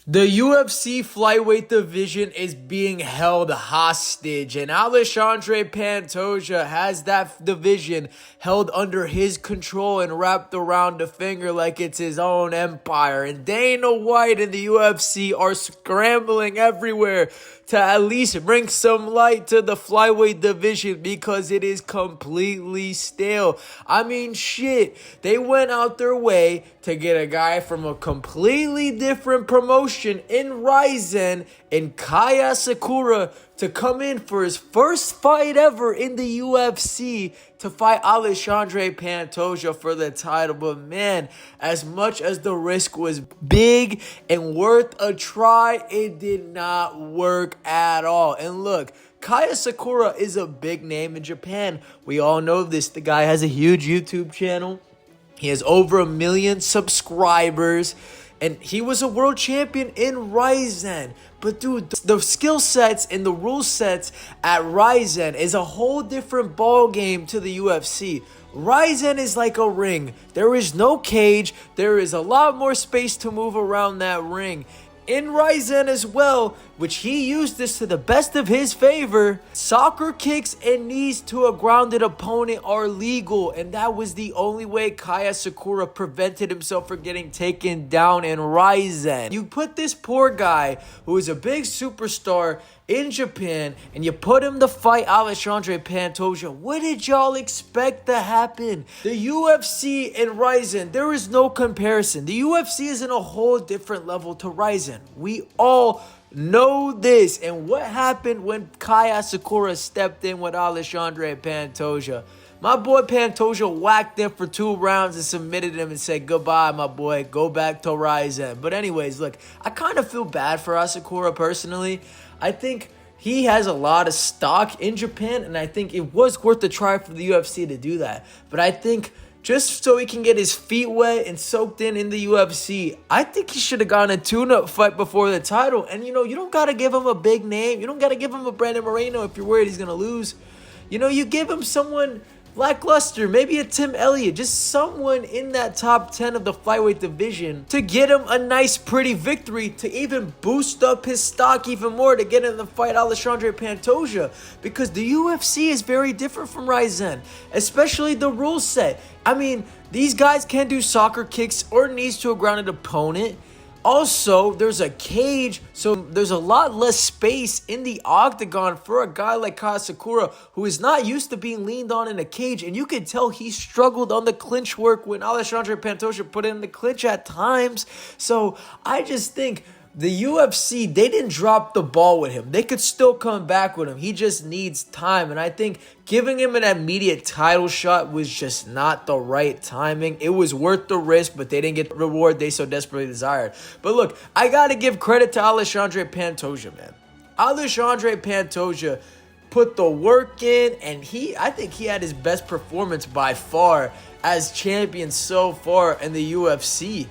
The UFC flyweight division is being held hostage, and Alexandre Pantoja has that division held under his control and wrapped around the finger like it's his own empire. And Dana White and the UFC are scrambling everywhere to at least bring some light to the flyweight division because it is completely stale. I mean, shit, they went out their way to get a guy from a completely different promotion in Ryzen and Asakura to come in for his first fight ever in the UFC to fight Alexandre Pantoja for the title. But man, as much as the risk was big and worth a try, it did not work at all. And look, Asakura is a big name in Japan. We all know this. The guy has a huge YouTube channel. He has over 1 million subscribers. And he was a world champion in Ryzen. But dude, the skill sets and the rule sets at Ryzen is a whole different ball game to the UFC. Ryzen is like a ring. There is no cage. There is a lot more space to move around that ring. In Ryzen as well, which he used this to the best of his favor, soccer kicks and knees to a grounded opponent are legal, and that was the only way Asakura prevented himself from getting taken down in Ryzen. You put this poor guy, who is a big superstar in Japan, and you put him to fight Alexandre Pantoja. What did y'all expect to happen? The UFC and Ryzen, there is no comparison. The UFC is in a whole different level to Ryzen. We all know this. And what happened when Asakura stepped in with Alexandre Pantoja? My boy Pantoja whacked him for 2 rounds and submitted him and said, goodbye, my boy. Go back to Ryzen. But anyways, look, I kind of feel bad for Asakura personally. I think he has a lot of stock in Japan, and I think it was worth a try for the UFC to do that. But I think just so he can get his feet wet and soaked in the UFC, I think he should have gotten a tune-up fight before the title. And, you know, you don't got to give him a big name. You don't got to give him a Brandon Moreno if you're worried he's going to lose. You know, you give him someone lackluster, maybe a Tim Elliott, just someone in that top 10 of the flyweight division to get him a nice pretty victory to even boost up his stock even more to get him to fight Alexandre Pantoja, because the UFC is very different from Ryzen, especially the rule set. I mean, these guys can do soccer kicks or knees to a grounded opponent. Also, there's a cage, so there's a lot less space in the octagon for a guy like Asakura, who is not used to being leaned on in a cage. And you can tell he struggled on the clinch work when Alexandre Pantoja put in the clinch at times. So I just think the UFC, they didn't drop the ball with him. They could still come back with him. He just needs time. And I think giving him an immediate title shot was just not the right timing. It was worth the risk, but they didn't get the reward they so desperately desired. But look, I got to give credit to Alexandre Pantoja, man. Alexandre Pantoja put the work in, and I think he had his best performance by far as champion so far in the UFC.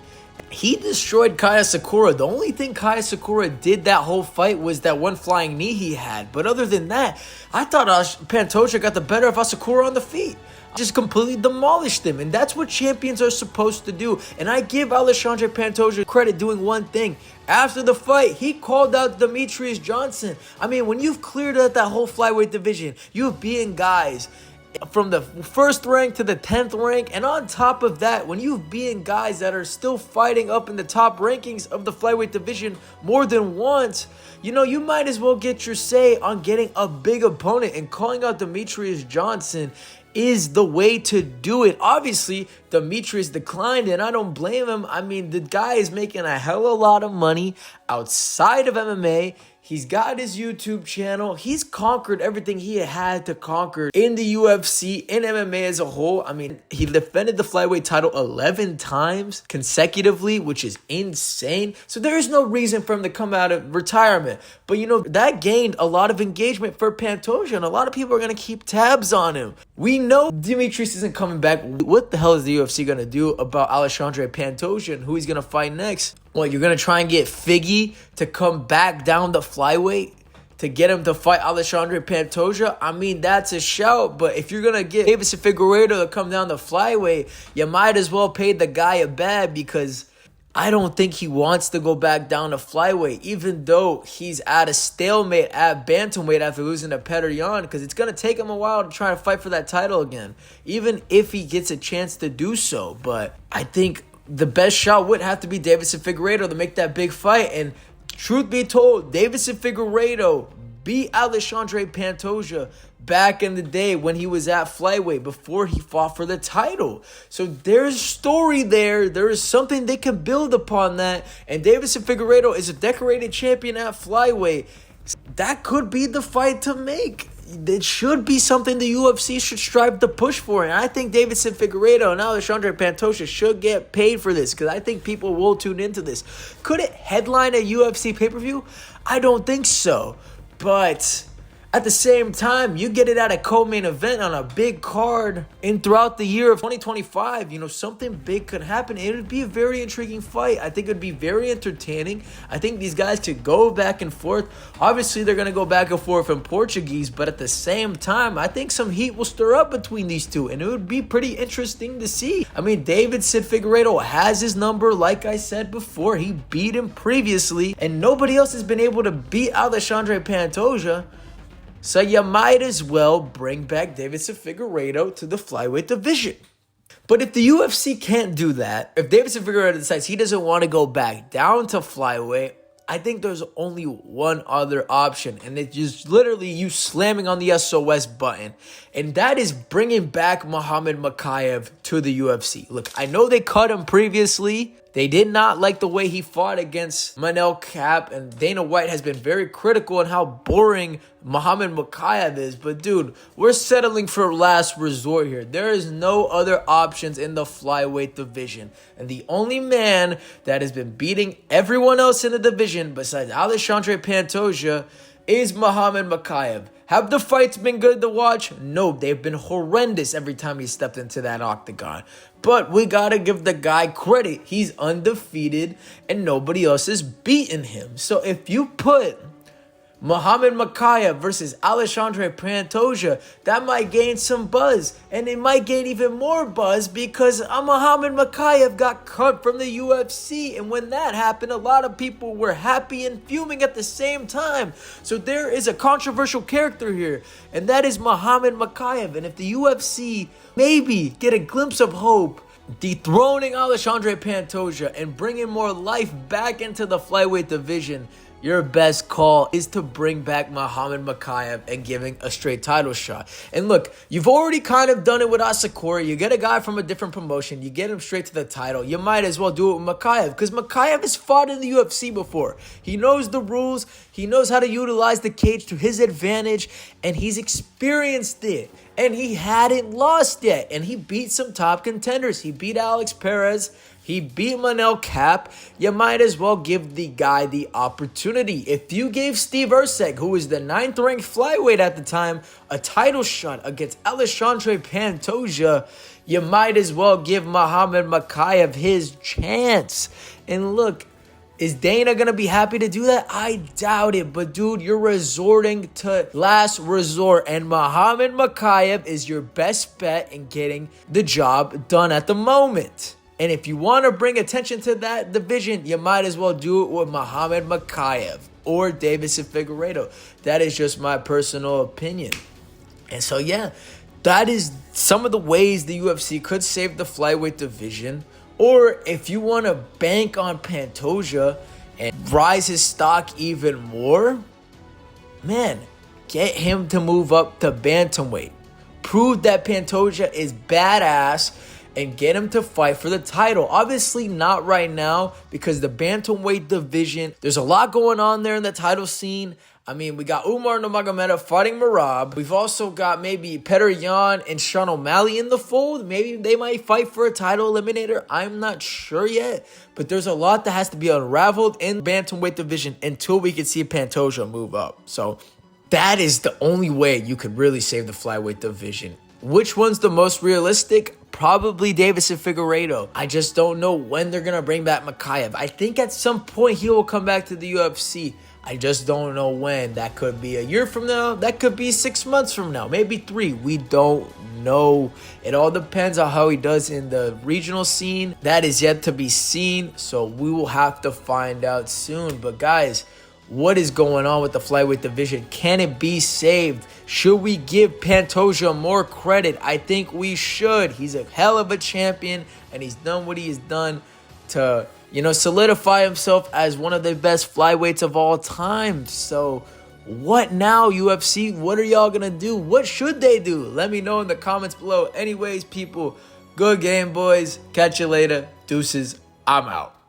He destroyed Asakura. The only thing Asakura did that whole fight was that one flying knee he had. But other than that, I thought Pantoja got the better of Asakura on the feet. Just completely demolished him. And that's what champions are supposed to do. And I give Alexandre Pantoja credit doing one thing. After the fight, he called out Demetrius Johnson. I mean, when you've cleared out that whole flyweight division, you've beaten guys from the 1st rank to the 10th rank, and on top of that, when you've beaten guys that are still fighting up in the top rankings of the flyweight division more than once, you know, you might as well get your say on getting a big opponent, and calling out Demetrius Johnson is the way to do it. Obviously, Demetrius declined, and I don't blame him. I mean, the guy is making a hell of a lot of money outside of MMA. He's got his YouTube channel. He's conquered everything he had to conquer in the UFC, in MMA as a whole. I mean, he defended the flyweight title 11 times consecutively, which is insane. So there is no reason for him to come out of retirement. But, you know, that gained a lot of engagement for Pantoja, and a lot of people are going to keep tabs on him. We know Demetrius isn't coming back. What the hell is the UFC going to do about Alexandre Pantoja and who he's going to fight next? Well, you're going to try and get Figgy to come back down to flyweight to get him to fight Alexandre Pantoja? I mean, that's a shout. But if you're going to get Deiveson Figueiredo to come down to flyweight, you might as well pay the guy a bad, because I don't think he wants to go back down to flyweight, even though he's at a stalemate at bantamweight after losing to Pantoja, because it's going to take him a while to try to fight for that title again, even if he gets a chance to do so. But I think the best shot would have to be Deiveson Figueiredo to make that big fight. And truth be told, Deiveson Figueiredo beat Alexandre Pantoja back in the day when he was at flyweight before he fought for the title. So there's story there. There is something they can build upon that. And Deiveson Figueiredo is a decorated champion at flyweight. That could be the fight to make. It should be something the UFC should strive to push for. And I think Deiveson Figueiredo and Alexandre Pantoja should get paid for this, because I think people will tune into this. Could it headline a UFC pay-per-view? I don't think so. But at the same time, you get it at a co-main event on a big card, and throughout the year of 2025, something big could happen. It would be a very intriguing fight. I think it would be very entertaining. I think these guys could go back and forth. Obviously, they're going to go back and forth in Portuguese, but at the same time, I think some heat will stir up between these two, and it would be pretty interesting to see. I mean, Deiveson Figueiredo has his number, like I said before. He beat him previously, and nobody else has been able to beat Alexandre Pantoja. So you might as well bring back Deiveson Figueiredo to the flyweight division. But if the UFC can't do that, if Deiveson Figueiredo decides he doesn't want to go back down to flyweight, I think there's only one other option, and it's just literally you slamming on the SOS button, and that is bringing back Muhammad Mokaev to the UFC. Look, I know they cut him previously. They did not like the way he fought against Manel Kape, and Dana White has been very critical on how boring Muhammad Mokaev is. But dude, we're settling for last resort here. There is no other options in the flyweight division. And the only man that has been beating everyone else in the division besides Alexandre Pantoja is Muhammad Mokaev. Have the fights been good to watch? No, they've been horrendous every time he stepped into that octagon. But we gotta give the guy credit. He's undefeated and nobody else has beaten him. So if you put Muhammad Mokaev versus Alexandre Pantoja, that might gain some buzz. And it might gain even more buzz because Muhammad Mokaev got cut from the UFC. And when that happened, a lot of people were happy and fuming at the same time. So there is a controversial character here, and that is Muhammad Mokaev. And if the UFC maybe get a glimpse of hope, dethroning Alexandre Pantoja and bringing more life back into the flyweight division, your best call is to bring back Muhammad Mokaev and giving a straight title shot. And look, you've already kind of done it with Asakura. You get a guy from a different promotion. You get him straight to the title. You might as well do it with Mokaev, because Mokaev has fought in the UFC before. He knows the rules. He knows how to utilize the cage to his advantage, and he's experienced it. And he hadn't lost yet. And he beat some top contenders. He beat Alex Perez. He beat Manel Kape. You might as well give the guy the opportunity. If you gave Steve Erceg, who was the 9th ranked flyweight at the time, a title shot against Alexandre Pantoja, you might as well give Muhammad Mokaev his chance. And look, is Dana going to be happy to do that? I doubt it. But dude, you're resorting to last resort. And Muhammad Mokaev is your best bet in getting the job done at the moment. And if you want to bring attention to that division, you might as well do it with Muhammad Mokaev or Deiveson Figueiredo. That is just my personal opinion. And so, yeah, that is some of the ways the UFC could save the flyweight division. Or if you want to bank on Pantoja and rise his stock even more, man, get him to move up to bantamweight. Prove that Pantoja is badass and get him to fight for the title. Obviously not right now, because the bantamweight division, there's a lot going on there in the title scene. I mean, we got Umar Nurmagomedov fighting Merab. We've also got maybe Petr Yan and Sean O'Malley in the fold. Maybe they might fight for a title eliminator. I'm not sure yet. But there's a lot that has to be unraveled in the bantamweight division until we can see Pantoja move up. So that is the only way you could really save the flyweight division. Which one's the most realistic? probably Davis and Figueiredo. I just don't know when they're going to bring back Mokaev. I think at some point he will come back to the UFC. I just don't know when. That could be a year from now. That could be 6 months from now. Maybe 3. We don't know. It all depends on how he does in the regional scene. That is yet to be seen. So we will have to find out soon. But guys, what is going on with the flyweight division? Can it be saved? Should we give Pantoja more credit? I think we should. He's a hell of a champion, and he's done what he has done to, solidify himself as one of the best flyweights of all time. So what now, UFC? What are y'all gonna do? What should they do? Let me know in the comments below. Anyways, people, good game, boys. Catch you later. Deuces. I'm out.